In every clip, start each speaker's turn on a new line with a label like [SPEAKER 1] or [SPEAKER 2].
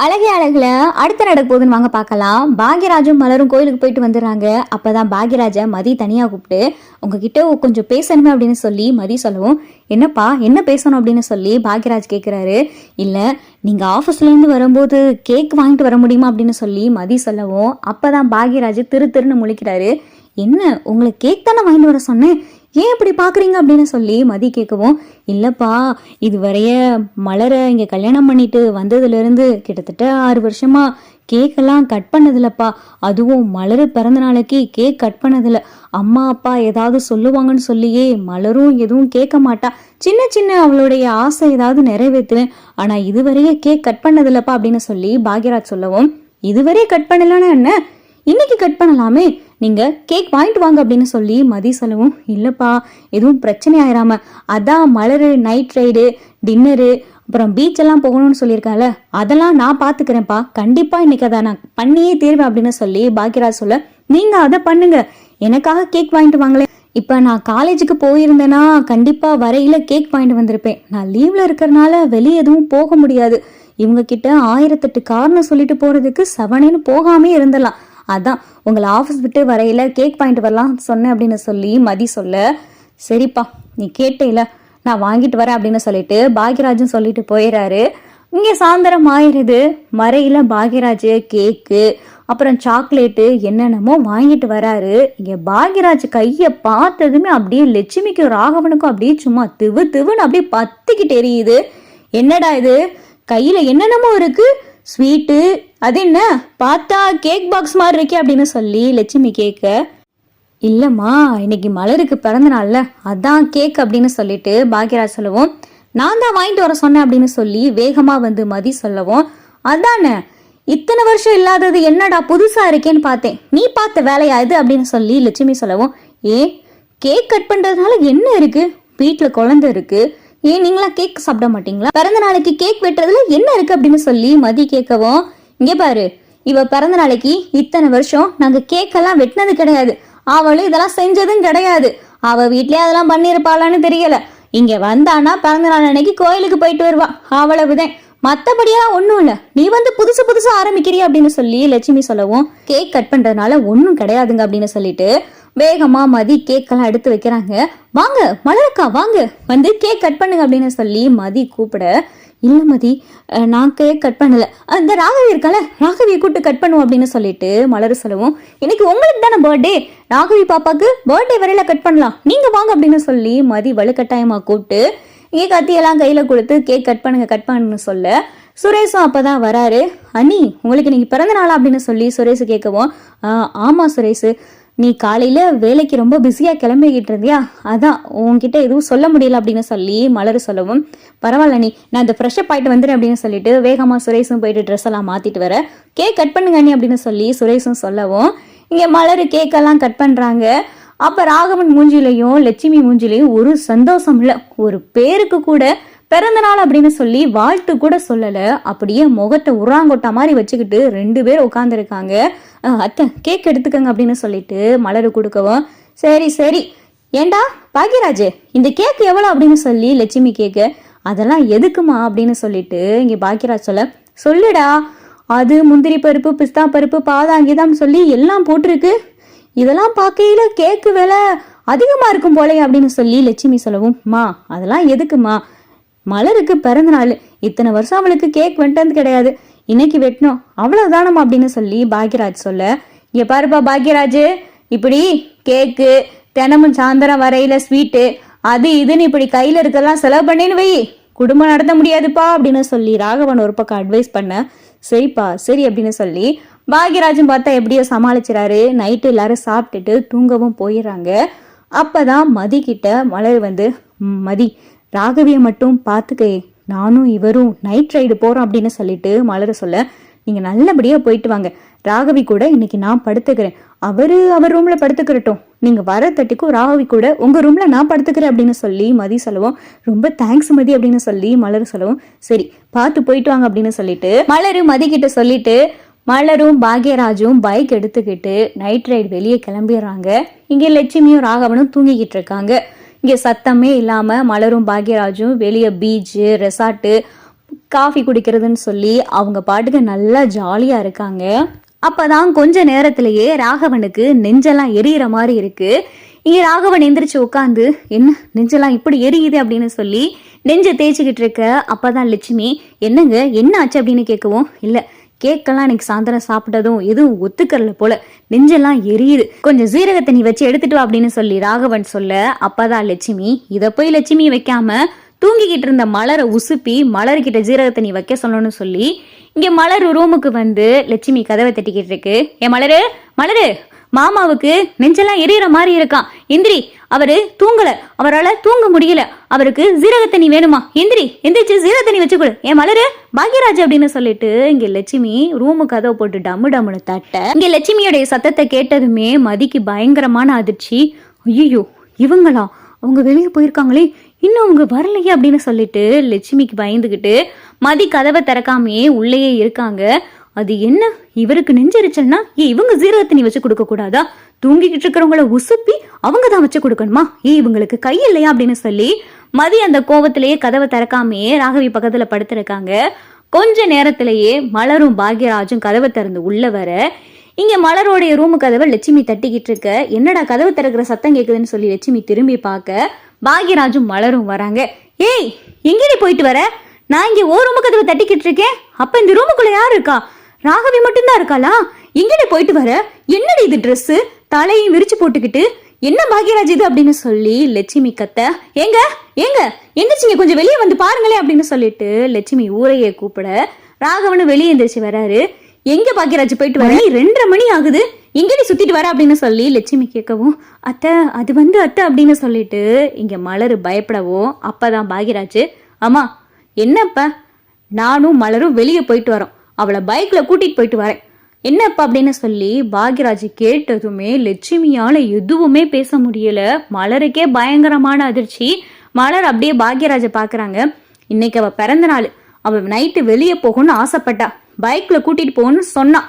[SPEAKER 1] அழகே அழகுல அடுத்த நடக்க போகுதுன்னு வாங்க பார்க்கலாம். பாக்யராஜும் மலரும் கோயிலுக்கு போயிட்டு வந்துடுறாங்க. அப்பதான் பாக்யராஜ மதி தனியா கூப்பிட்டு உங்ககிட்ட கொஞ்சம் பேசணுமே அப்படின்னு சொல்லி மதி சொல்லவும், என்னப்பா என்ன பேசணும் அப்படின்னு சொல்லி பாக்யராஜ் கேட்குறாரு. இல்லை நீங்க ஆஃபீஸ்ல இருந்து வரும்போது கேக் வாங்கிட்டு வர முடியுமா அப்படின்னு சொல்லி மதி சொல்லவும், அப்பதான் பாக்யராஜ் திருன்னு முழிக்கிறாரு. என்ன உங்களுக்கு கேக் தானே வாங்கிட்டு வர சொன்னேன், ஏன் இப்படி பார்க்குறீங்க அப்படின்னு சொல்லி மதி கேட்கவும், இல்லைப்பா இதுவரைய மலரை இங்கே கல்யாணம் பண்ணிட்டு வந்ததுலேருந்து கிட்டத்தட்ட 6 வருஷமா கேக்கெல்லாம் கட் பண்ணதில்லப்பா. அதுவும் மலரு பிறந்த நாளைக்கு கேக் கட் பண்ணதில்ல. அம்மா அப்பா ஏதாவது சொல்லுவாங்கன்னு சொல்லியே மலரும் எதுவும் கேட்க மாட்டா. சின்ன சின்ன அவளுடைய ஆசை ஏதாவது நிறைவேற்றுவேன், ஆனால் இதுவரையே கேக் கட் பண்ணதில்லப்பா அப்படின்னு சொல்லி பாக்யராஜ் சொல்லவும், இதுவரையே கட் பண்ணலன்னா என்ன, இன்னைக்கு கட் பண்ணலாமே, நீங்க கேக் வாங்கிட்டு வாங்க அப்படின்னு சொல்லி மதி சொல்லவும், இல்லப்பா எதுவும் பிரச்சனை ஆயிராம, அதான் மலரு நைட் ரைடு டின்னரு அப்புறம் பீச் எல்லாம் போகணும்னு சொல்லியிருக்கால, அதெல்லாம் நான் பாத்துக்கிறேன்ப்பா, கண்டிப்பா இன்னைக்கு அதை நான் பண்ணியே தீர்வேன் அப்படின்னு சொல்லி பாக்யராஜ் சொல்ல, நீங்க அதை பண்ணுங்க, எனக்காக கேக் வாங்கிட்டு வாங்களே. இப்ப நான் காலேஜுக்கு போயிருந்தேன்னா கண்டிப்பா வரையில கேக் வாங்கிட்டு வந்திருப்பேன். நான் லீவ்ல இருக்கிறதுனால வெளியே எதுவும் போக முடியாது. இவங்க கிட்ட 1008 காரணம் சொல்லிட்டு போறதுக்கு செவனேன்னு போகாமே இருந்தலாம். அதான் உங்களை ஆஃபீஸ் விட்டு வரையில கேக் வாங்கிட்டு வரலாம் சொன்னேன் அப்படின்னு சொல்லி மதி சொல்ல, சரிப்பா நீ கேட்டேல நான் வாங்கிட்டு வரேன் அப்படின்னு சொல்லிட்டு பாக்யராஜும் சொல்லிட்டு போயிடுறாரு. இங்கே சாயந்தரம் ஆயிடுது. மறையில பாக்யராஜ் கேக்கு அப்புறம் சாக்லேட்டு என்னென்னமோ வாங்கிட்டு வராரு. இங்கே பாக்யராஜ் கையை பார்த்ததுமே அப்படியே லட்சுமிக்கும் ராகவனுக்கும் அப்படியே சும்மா திவுன்னு அப்படியே பத்திக்கிட்டு எரியுது. என்னடா இது கையில என்னென்னமோ இருக்கு, ஸ்வீட்டு, அது என்ன பார்த்தா கேக் பாக்ஸ் மாதிரி இருக்கே அப்படின்னு சொல்லி லட்சுமி கேட்க, இல்லம்மா இன்னைக்கு மலருக்கு பிறந்த நாள்ல அதான் கேக் அப்படின்னு சொல்லிட்டு பாக்யராஜ் சொல்லவும், நான் தான் வாங்கிட்டு வர சொன்னேன் அப்படின்னு சொல்லி வேகமா வந்து மதி சொல்லவும், அதானே இத்தனை வருஷம் இல்லாதது என்னடா புதுசா இருக்கேன்னு பார்த்தேன், நீ பார்த்த வேலையா இது அப்படின்னு சொல்லி லட்சுமி சொல்லவும், ஏன் கேக் கட் பண்றதுனால என்ன இருக்கு, வீட்டுல குழந்தை இருக்கு, ஏன் நீங்களா கேக் சாப்பிட மாட்டீங்களா, பிறந்த நாளைக்கு கேக் வெட்டுறதுல என்ன இருக்கு அப்படின்னு சொல்லி மதி கேட்கவும், இங்கே பாரு இவ பிறந்த நாளைக்கு இத்தனை வருஷம் நாங்க கேக்கெல்லாம் வெட்டினது கிடையாது, அவளும் இதெல்லாம் செஞ்சதும் கிடையாது, அவ வீட்லயே அதெல்லாம் பண்ணிருப்பாளான்னு தெரியல, இங்க வந்தானா பிறந்த நாள் அன்னைக்கு கோயிலுக்கு போயிட்டு வருவா, அவ்வளவுதான், மத்தபடியெல்லாம் ஒண்ணும் இல்ல, நீ வந்து புதுசா ஆரம்பிக்கிறிய அப்படின்னு சொல்லி லட்சுமி சொல்லவும், கேக் கட் பண்றதுனால ஒன்னும் கிடையாதுங்க அப்படின்னு சொல்லிட்டு வேகமா மதி கேக்கெல்லாம் எடுத்து வைக்கிறாங்க. வாங்க மலருக்கா வாங்க வந்து கேக் கட் பண்ணுங்க அப்படின்னு சொல்லி மதி கூப்பிட, இல்ல மதி நான் கேக் கட் பண்ணல, அந்த ராகவி இருக்கால ராகவியை கூப்பிட்டு கட் பண்ணுவோம் அப்படின்னு சொல்லிட்டு மலரு சொல்லவும், இன்னைக்கு உங்களுக்கு தானே பர்த்டே, ராகவி பாப்பாக்கு பர்த்டே வரையில கட் பண்ணலாம், நீங்க வாங்க அப்படின்னு சொல்லி மதி வலுக்கட்டாயமா கூப்பிட்டு இங்கே கத்தியெல்லாம் கையில கொடுத்து கேக் கட் பண்ணுங்க சொல்ல, சுரேஷும் அப்பதான் வராரு. அண்ணி உங்களுக்கு இன்னைக்கு பிறந்த நாளா அப்படின்னு சொல்லி சுரேஷ் கேட்கவும், ஆமா சுரேஷ் நீ காலையில வேலைக்கு ரொம்ப பிஸியா கிளம்பிக்கிட்டு இருந்தியா, அதான் உன்கிட்ட எதுவும் சொல்ல முடியல அப்படின்னு சொல்லி மலரு சொல்லவும், பரவாயில்ல நீ நான் இந்த ஃப்ரெஷ்அப் ஆயிட்டு வந்துடுறேன் அப்படின்னு சொல்லிட்டு வேகமா சுரேஷும் போயிட்டு ட்ரெஸ் எல்லாம் மாத்திட்டு வர, கேக் கட் பண்ணுங்க அண்ணி அப்படின்னு சொல்லி சுரேஷும் சொல்லவும், இங்க மலரு கேக்கெல்லாம் கட் பண்றாங்க. அப்ப ராகவன் மூஞ்சிலையும் லட்சுமி மூஞ்சிலையும் ஒரு சந்தோஷம் இல்ல, ஒரு பேருக்கு கூட பிறந்த நாள் அப்படின்னு சொல்லி வாழ்த்து கூட சொல்லல, அப்படியே முகத்தை உராங்கொட்டா மாதிரி வச்சுக்கிட்டு 2 பேர் உட்காந்துருக்காங்க. அத்தை கேக் எடுத்துக்கங்க அப்படின்னு சொல்லிட்டு மலரு கொடுக்கவும், சரி ஏண்டா பாக்யராஜ் இந்த கேக் எவ்வளவு அப்படின்னு சொல்லி லட்சுமி கேட்க, அதெல்லாம் எதுக்குமா அப்படின்னு சொல்லிட்டு இங்க பாக்யராஜ் சொல்லுடா, அது முந்திரி பருப்பு பிஸ்தா பருப்பு பாதாங்கிதான் சொல்லி எல்லாம் போட்டிருக்கு, இதெல்லாம் பார்க்கையில கேக்கு விலை அதிகமா இருக்கும் போலே அப்படின்னு சொல்லி லட்சுமி சொல்லவும், மா அதெல்லாம் எதுக்குமா, மலருக்கு பிறந்த நாள், இத்தனை வருஷம் அவளுக்கு கேக் வெட்டது கிடையாது, இன்னைக்கு வெட்டணும் அவ்வளவுதானமா அப்படின்னு சொல்லி பாக்யராஜ் சொல்ல, இங்க பாருப்பா பாக்யராஜ் இப்படி கேக்கு தினமும் சாயந்தரம் வரையில ஸ்வீட்டு அது இதுன்னு இப்படி கையில இருக்கலாம் செலவு பண்ணின்னு வை, குடும்பம் நடத்த முடியாதுப்பா அப்படின்னு சொல்லி ராகவன் ஒரு பக்கம் அட்வைஸ் பண்ண, சரிப்பா சரி அப்படின்னு சொல்லி பாக்யராஜும் பார்த்தா எப்படியோ சமாளிச்சுறாரு. நைட்டு எல்லாரும் சாப்பிட்டுட்டு தூங்கவும் போயிடுறாங்க. அப்பதான் மதி கிட்ட மலர் வந்து, மதி ராகவியை மட்டும் பார்த்துக்க, நானும் இவரும் நைட் ரைடு போறோம் அப்படின்னு சொல்லிட்டு மலர சொல்ல, நீங்க நல்லபடியா போயிட்டு வாங்க, ராகவி கூட இன்னைக்கு நான் படுத்துக்கிறேன், அவர் ரூம்ல படுத்துக்கிறட்டும், நீங்க வர தட்டிக்கும் ராகவி கூட உங்க ரூம்ல நான் படுத்துக்கிறேன் அப்படின்னு சொல்லி மதி சொல்லவும், ரொம்ப தேங்க்ஸ் மதி அப்படின்னு சொல்லி மலர் சொல்லவும், சரி பார்த்து போயிட்டு வாங்க அப்படின்னு சொல்லிட்டு மலரு மதி கிட்ட சொல்லிட்டு மலரும் பாக்யராஜும் பைக் எடுத்துக்கிட்டு நைட் ரைடு வெளியே கிளம்பிடுறாங்க. இங்கே லட்சுமியும் ராகவனும் தூங்கிக்கிட்டு இருக்காங்க. இங்கே சத்தமே இல்லாமல் மலரும் பாக்யராஜும் வெளியே பீச்சு ரெசார்ட்டு காஃபி குடிக்கிறதுன்னு சொல்லி அவங்க பாட்டுக்கு நல்லா ஜாலியா இருக்காங்க. அப்பதான் கொஞ்ச நேரத்திலேயே ராகவனுக்கு நெஞ்செல்லாம் எரியிற மாதிரி இருக்கு. இங்க ராகவன் எந்திரிச்சு உட்காந்து என்ன நெஞ்செல்லாம் இப்படி எரியுது அப்படின்னு சொல்லி நெஞ்ச தேய்ச்சிக்கிட்டு இருக்க. அப்பதான் லட்சுமி என்னங்க என்ன ஆச்சு அப்படின்னு கேட்கவும், இல்ல கேக்கெல்லாம் எனக்கு சாயந்தரம் சாப்பிட்டதும் எதுவும் ஒத்துக்கறல போல, நெஞ்செல்லாம் எரியுது, கொஞ்சம் சீரக தண்ணி வச்சு எடுத்துட்டு வா அப்படின்னு சொல்லி ராகவன் சொல்ல. அப்பதான் லட்சுமி இதை போய் லட்சுமி வைக்காம தூங்கிக்கிட்டு இருந்த மலரை உசுப்பி மலர்கிட்ட ஜீரக தண்ணி வைக்க சொல்லணும்னு சொல்லி இங்க மலர் ரூமுக்கு வந்து லட்சுமி கதவை தட்டிக்கிட்டு இருக்கு. ஏன் மலரு மலரு, மாமாவுக்கு நெஞ்செல்லாம் எரியற மாதிரி இருக்கான், எந்திரி, அவரு தூங்கல, அவரால் தூங்க முடியல, அவருக்கு ஜீரக தண்ணி வேணுமா, எந்திரி எந்திரிச்சு ஜீரக தண்ணி வச்சு கொடு, ஏன் மலரு பாக்யராஜ் அப்படின்னு சொல்லிட்டு இங்க லட்சுமி ரூமு கதவை போட்டு டம்மு டம்முன்னு தட்ட. இங்க லட்சுமியோடைய சத்தத்தை கேட்டதுமே மதிக்கு பயங்கரமான அதிர்ச்சி. ஐயோ இவங்களா, அவங்க வெளியே போயிருக்காங்களே, இன்னும் அவங்க வரலையே அப்படின்னு சொல்லிட்டு லட்சுமிக்கு பயந்துகிட்டு மதி கதவை திறக்காமையே உள்ளேயே இருக்காங்க. அது என்ன இவருக்கு நெஞ்சரிச்சல்னா இவங்க ஜீரக தண்ணி வச்சு கொடுக்க கூடாதா, தூங்கிக்கிட்டு இருக்கிறவங்கள உசுப்பி அவங்க தான் வச்சு கொடுக்கணுமா, இவங்களுக்கு கை இல்லையா அப்படின்னு சொல்லி மதி அந்த கோவத்திலேயே கதவை திறக்காமையே ராகவி பக்கத்துல படுத்திருக்காங்க. கொஞ்ச நேரத்திலேயே மலரும் பாக்யராஜும் கதவை திறந்து உள்ள வர இங்க மலரோடைய ரூமு கதவை லட்சுமி தட்டிக்கிட்டு இருக்க. என்னடா கதவை திறக்கிற சத்தம் கேக்குதுன்னு சொல்லி லட்சுமி திரும்பி பார்க்க பாக்யராஜும் மலரும் வராங்க. ஏய் எங்கடி போயிட்டு வர, நான் இங்க ஓ ரூமு கதவை தட்டிக்கிட்டு இருக்கேன், அப்ப இந்த ரூமுக்குள்ள யாரு இருக்கா, ராகவி மட்டும்தான் இருக்காளா, எங்கடி போயிட்டு வர, என்னடி இது ட்ரெஸ், தலையும் விரிச்சு போட்டுக்கிட்டு, என்ன பாக்யராஜ் இது அப்படின்னு சொல்லி லட்சுமி கத்த. ஏங்க ஏங்க எந்திரிச்சிங்க, கொஞ்சம் வெளியே வந்து பாருங்களேன் அப்படின்னு சொல்லிட்டு லட்சுமி ஊரையே கூப்பிட ராகவனு வெளியே எந்திரிச்சு வராரு. எங்க பாக்யராஜ் போயிட்டு வர, 2:30 மணி ஆகுது, எங்கடி சுத்திட்டு வர அப்படின்னு சொல்லி லட்சுமி கேட்கவும், அத்தை அது வந்து அத்தை அப்படின்னு சொல்லிட்டு இங்க மலரு பயப்படவும். அப்பதான் பாக்யராஜ், ஆமா என்னப்பா, நானும் மலரும் வெளியே போயிட்டு வரோம், அவளை பைக்ல கூட்டிட்டு போயிட்டு வரேன், என்னப்பா அப்படின்னு சொல்லி பாக்யராஜ் கேட்டதுமே லட்சுமியால எதுவுமே பேச முடியல. மலருக்கே பயங்கரமான அதிர்ச்சி. மலர் அப்படியே பாக்யராஜ பாக்குறாங்க. இன்னைக்கு அவ பிறந்த நாள், அவ நைட்டு வெளியே போகணும்னு ஆசைப்பட்டா, பைக்ல கூட்டிட்டு போகணும்னு சொன்னா,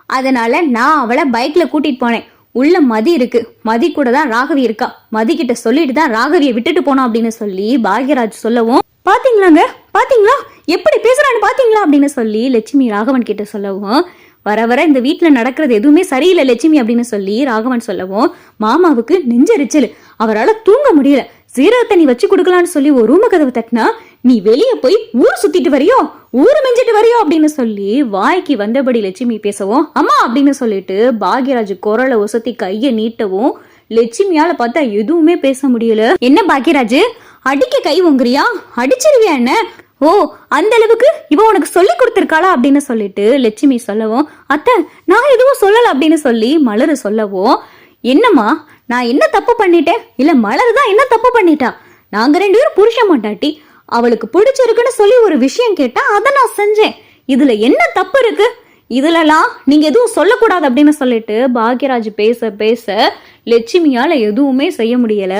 [SPEAKER 1] அதனால நான் அவளை பைக்ல கூட்டிட்டு போனேன், உள்ள மதி இருக்கு, மதி கூட தான் ராகவி இருக்கா, மதி கிட்ட சொல்லிட்டு தான் ராகவியை விட்டுட்டு போனோம் அப்படின்னு சொல்லி பாக்யராஜ் சொல்லவும், பாத்தீங்களாங்க பாத்தீங்களா எப்படி பேசுறான்னு பாத்தீங்களா அப்படின்னு சொல்லி லட்சுமி ராகவன் கிட்ட சொல்லவும், வர வர இந்த வீட்டுல நடக்கிறது எதுவுமே சரியில்லை லட்சுமி அப்படின்னு சொல்லி ராகவன் சொல்லவும், மாமாவுக்கு நெஞ்சரிச்சல், அவரால் தூங்க முடியல, சீரக தண்ணி வச்சு கொடுக்கலான்னு சொல்லி ஒரு ரூம கதவு தட்டினா நீ வெளியே போய் ஊர் சுத்திட்டு வரையோ, ஊரு மெஞ்சிட்டு வரையோ அப்படின்னு சொல்லி வாய்க்கு வந்தபடி லட்சுமி பேசவும், அம்மா அப்படின்னு சொல்லிட்டு பாக்யராஜ் குரலை ஒசத்தி கைய நீட்டவும் லட்சுமியால பார்த்தா எதுவுமே பேச முடியல. என்ன பாக்யராஜ் அடிக்க கை உங்குறியா, அடிச்சிருவியா என்ன, ஓ அந்த அளவுக்கு இவ உனக்கு சொல்லி கொடுத்திருக்காளா அப்படின்னு சொல்லிட்டு லட்சுமி சொல்லவும், அத்தை நான் எதுவும் சொல்லல அப்படின்னு சொல்லி மலரு சொல்லவும், என்னம்மா நான் என்ன தப்பு பண்ணிட்டேன், இல்ல மலர் தான் என்ன தப்பு பண்ணிட்டா, நாங்க 2 பேரும் புருஷன் மாட்டாட்டி, அவளுக்கு பிடிச்சிருக்குன்னு சொல்லி ஒரு விஷயம் கேட்டா அதை நான் செஞ்சேன், இதுல என்ன தப்பு இருக்கு, இதுலலாம் நீங்க எதுவும் சொல்லக்கூடாது அப்படின்னு சொல்லிட்டு பாக்யராஜ் பேச பேச லட்சுமியால எதுவுமே செய்ய முடியல.